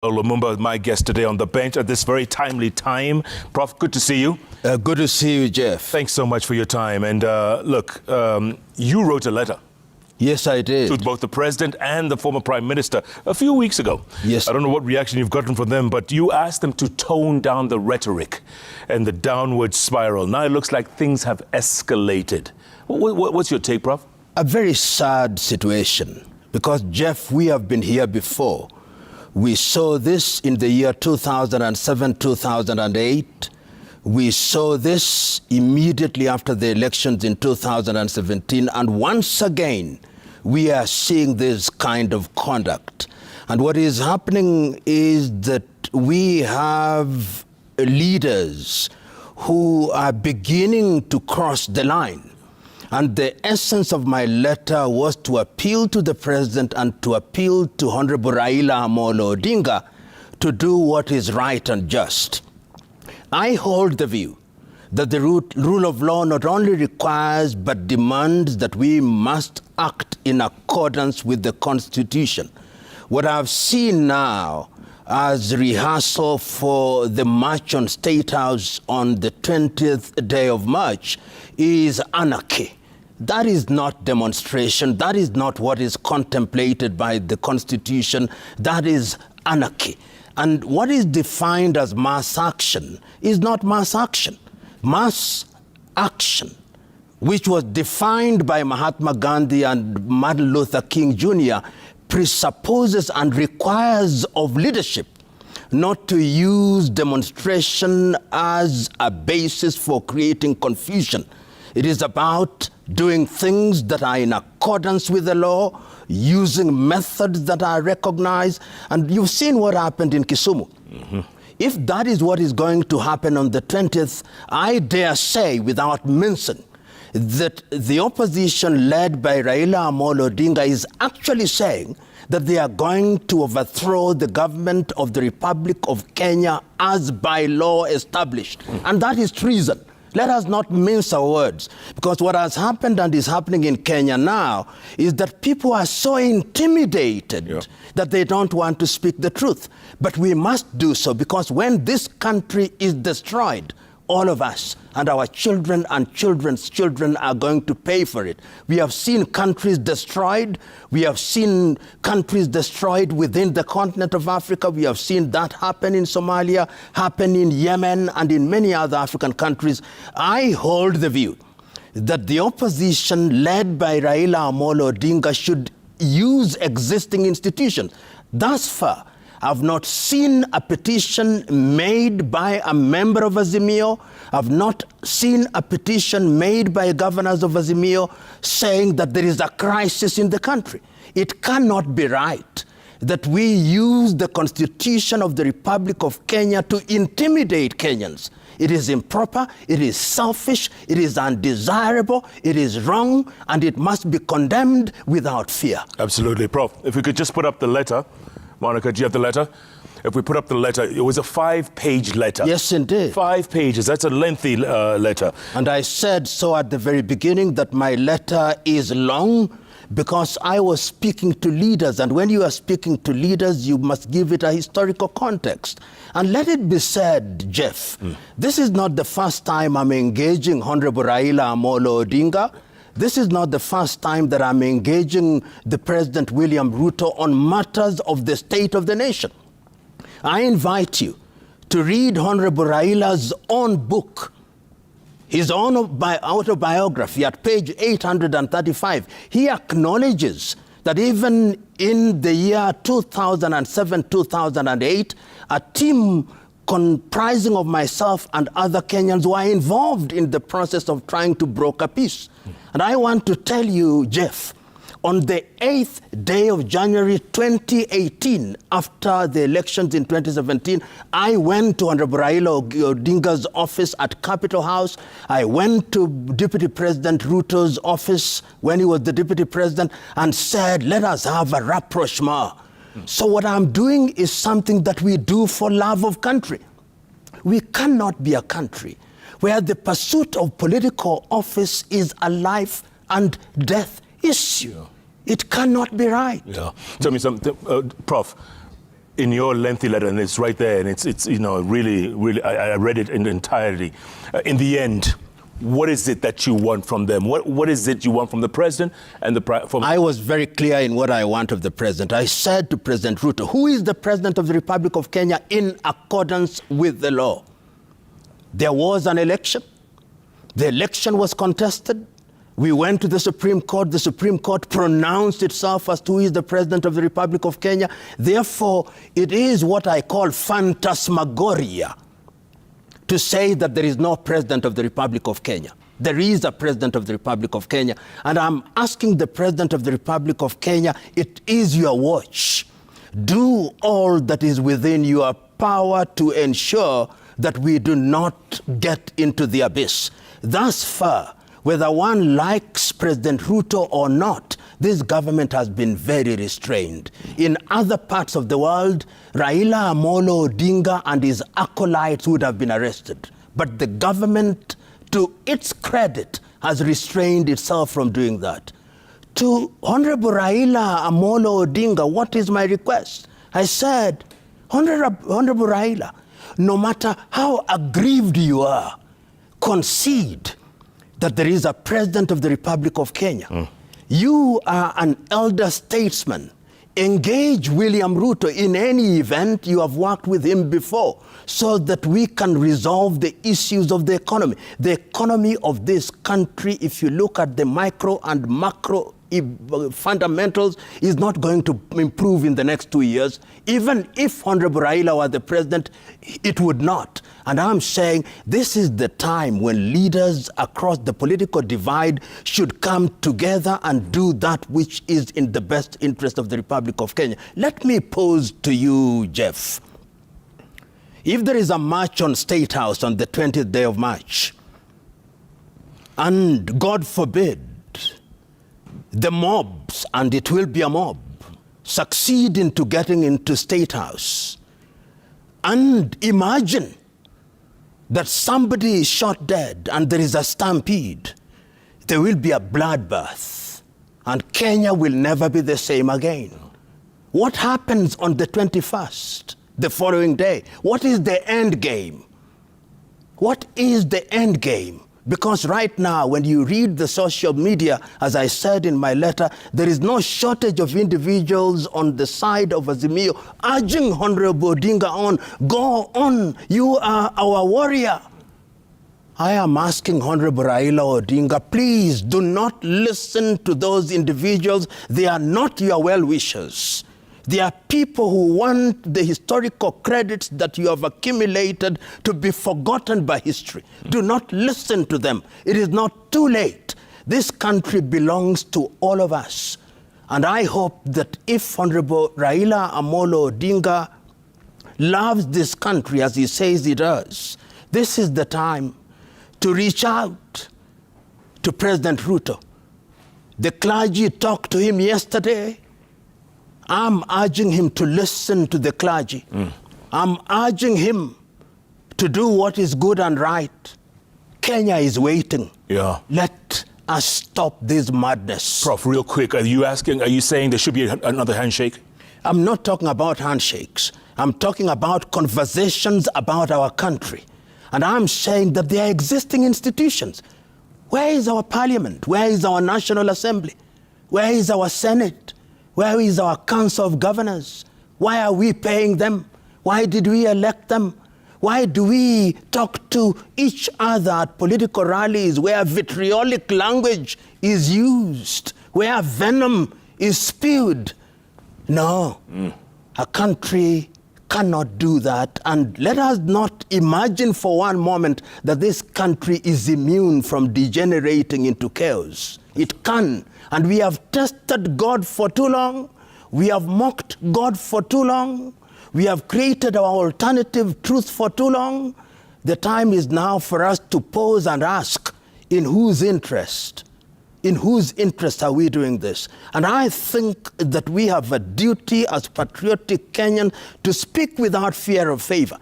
Lumumba, my guest today on the bench at this very timely time. Prof, good to see you. Good to see you, Jeff. Thanks so much for your time. And look, you wrote a letter. Yes, I did. To both the president and the former prime minister a few weeks ago. Yes. I don't know what reaction you've gotten from them, but you asked them to tone down the rhetoric and the downward spiral. Now it looks like things have escalated. What's your take, Prof? A very sad situation because, Jeff, we have been here before. We saw this in the year 2007, 2008. We saw this immediately after the elections in 2017. And once again, we are seeing this kind of conduct. And what is happening is that we have leaders who are beginning to cross the line. And the essence of my letter was to appeal to the president and to appeal to Honorable Raila Amolo Odinga to do what is right and just. I hold the view that the rule of law not only requires but demands that we must act in accordance with the Constitution. What I've seen now as rehearsal for the march on Statehouse on the 20th day of March is anarchy. That is not demonstration. That is not what is contemplated by the Constitution. That is anarchy. And what is defined as mass action is not mass action. Mass action, which was defined by Mahatma Gandhi and Martin Luther King Jr., presupposes and requires of leadership not to use demonstration as a basis for creating confusion. It is about doing things that are in accordance with the law, using methods that are recognized. And you've seen what happened in Kisumu. Mm-hmm. If that is what is going to happen on the 20th, I dare say, without mincing, that the opposition led by Raila Amolo Odinga is actually saying that they are going to overthrow the government of the Republic of Kenya as by law established. Mm. And that is treason. Let us not mince our words, because what has happened and is happening in Kenya now is that people are so intimidated that they don't want to speak the truth. But we must do so, because when this country is destroyed, all of us and our children and children's children are going to pay for it. We have seen countries destroyed. We have seen countries destroyed within the continent of Africa. We have seen that happen in Somalia, happen in Yemen, and in many other African countries. I hold the view that the opposition led by Raila Amolo Odinga should use existing institutions. Thus far, I've not seen a petition made by a member of Azimio. I've not seen a petition made by governors of Azimio saying that there is a crisis in the country. It cannot be right that we use the Constitution of the Republic of Kenya to intimidate Kenyans. It is improper, it is selfish, it is undesirable, it is wrong, and it must be condemned without fear. Absolutely. Prof, if we could just put up the letter. Monica, do you have the letter? If we put up the letter, it was a 5-page letter. Yes, indeed. 5 pages. That's a lengthy letter. And I said so at the very beginning that my letter is long because I was speaking to leaders. And when you are speaking to leaders, you must give it a historical context. And let it be said, Jeff, this is not the first time I'm engaging Honorable Raila Amolo Odinga. This is not the first time that I'm engaging the President William Ruto on matters of the state of the nation. I invite you to read Honorable Raila's own book, his own autobiography at page 835. He acknowledges that even in the year 2007-2008, a team comprising of myself and other Kenyans were involved in the process of trying to broker peace. And I want to tell you, Jeff, on the 8th day of January 2018, after the elections in 2017, I went to Honorable Raila Odinga's office at Capitol House. I went to Deputy President Ruto's office when he was the Deputy President and said, let us have a rapprochement. So what I'm doing is something that we do for love of country. We cannot be a country where the pursuit of political office is a life and death issue. It cannot be right. Yeah. Tell me something, Prof. in your lengthy letter, and it's right there, and it's you know, really, I read it in entirety. In the end, what is it that you want from them? What is it you want from the president and from? I was very clear in what I want of the president. I said to President Ruto, who is the president of the Republic of Kenya in accordance with the law? There was an election. The election was contested. We went to the Supreme Court. The Supreme Court pronounced itself as to who is the president of the Republic of Kenya. Therefore, it is what I call phantasmagoria to say that there is no president of the Republic of Kenya. There is a president of the Republic of Kenya. And I'm asking the president of the Republic of Kenya, it is your watch. Do all that is within your power to ensure that we do not get into the abyss. Thus far, whether one likes President Ruto or not, this government has been very restrained. In other parts of the world, Raila Amolo Odinga and his acolytes would have been arrested. But the government, to its credit, has restrained itself from doing that. To Honorable Raila Amolo Odinga, what is my request? I said, Honorable Raila, no matter how aggrieved you are, concede that there is a president of the Republic of Kenya. You are an elder statesman. Engage William Ruto in any event. You have worked with him before, so that we can resolve the issues of the economy. The economy of this country, if you look at the micro and macro fundamentals, is not going to improve in the next 2 years. Even if Honorable Raila were the president, it would not. And I'm saying this is the time when leaders across the political divide should come together and do that which is in the best interest of the Republic of Kenya. Let me pose to you, Jeff. If there is a march on Statehouse on the 20th day of March, and God forbid, the mobs, and it will be a mob, succeed into getting into Statehouse, and imagine that somebody is shot dead and there is a stampede, there will be a bloodbath, and Kenya will never be the same again. What happens on the 21st, the following day? What is the end game? What is the end game? Because right now, when you read the social media, as I said in my letter, there is no shortage of individuals on the side of Azimio urging Honorable Odinga on, go on, you are our warrior. I am asking Honorable Raila Odinga, please do not listen to those individuals. They are not your well-wishers. They are people who want the historical credits that you have accumulated to be forgotten by history. Do not listen to them. It is not too late. This country belongs to all of us. And I hope that if Honorable Raila Amolo Odinga loves this country as he says he does, this is the time to reach out to President Ruto. The clergy talked to him yesterday. I'm urging him to listen to the clergy. I'm urging him to do what is good and right. Kenya is waiting. Yeah. Let us stop this madness. Prof, real quick, are you saying there should be another handshake? I'm not talking about handshakes. I'm talking about conversations about our country. And I'm saying that there are existing institutions. Where is our parliament? Where is our National Assembly? Where is our Senate? Where is our Council of Governors? Why are we paying them? Why did we elect them? Why do we talk to each other at political rallies where vitriolic language is used, where venom is spewed? No, a country cannot do that. And let us not imagine for one moment that this country is immune from degenerating into chaos. It can. And we have tested God for too long. We have mocked God for too long. We have created our alternative truth for too long. The time is now for us to pause and ask, in whose interest? In whose interest are we doing this? And I think that we have a duty as patriotic Kenyans to speak without fear of favor.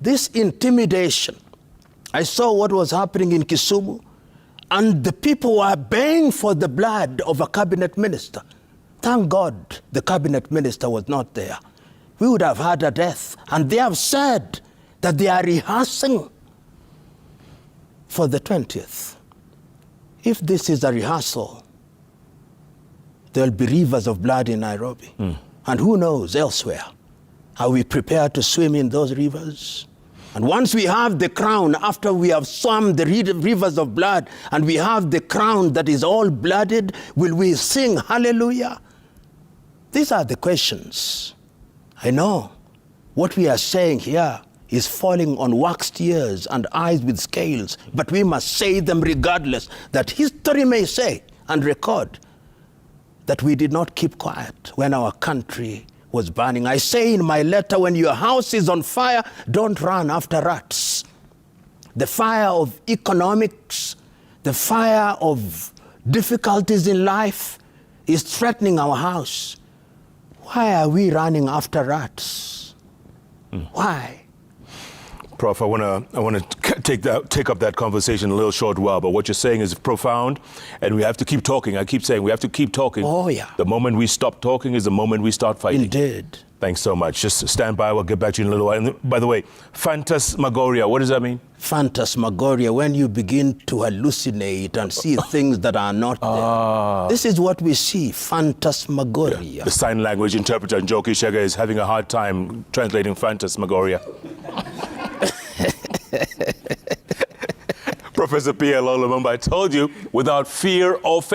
This intimidation, I saw what was happening in Kisumu, and the people were baying for the blood of a cabinet minister. Thank God the cabinet minister was not there. we would have had a death. And they have said that they are rehearsing for the 20th. If this is a rehearsal, there'll be rivers of blood in Nairobi. And who knows elsewhere? Are we prepared to swim in those rivers? And once we have the crown, after we have swum the rivers of blood, and we have the crown that is all blooded, will we sing hallelujah? These are the questions. I know what we are saying here is falling on waxed ears and eyes with scales, but we must say them regardless, that history may say and record that we did not keep quiet when our country was burning. I say in my letter, when your house is on fire, don't run after rats. The fire of economics, the fire of difficulties in life is threatening our house. Why are we running after rats? Why? Prof, I want to take up that conversation in a little short while, but what you're saying is profound, and we have to keep talking. I keep saying we have to keep talking. Oh, yeah. The moment we stop talking is the moment we start fighting. Indeed. Thanks so much. Just stand by. We'll get back to you in a little while. And by the way, phantasmagoria, what does that mean? Phantasmagoria, when you begin to hallucinate and see things that are not there. This is what we see, phantasmagoria. Yeah. The sign language interpreter, Njoki Shega, is having a hard time translating phantasmagoria. Professor P.L. Lumumba, I told you, without fear or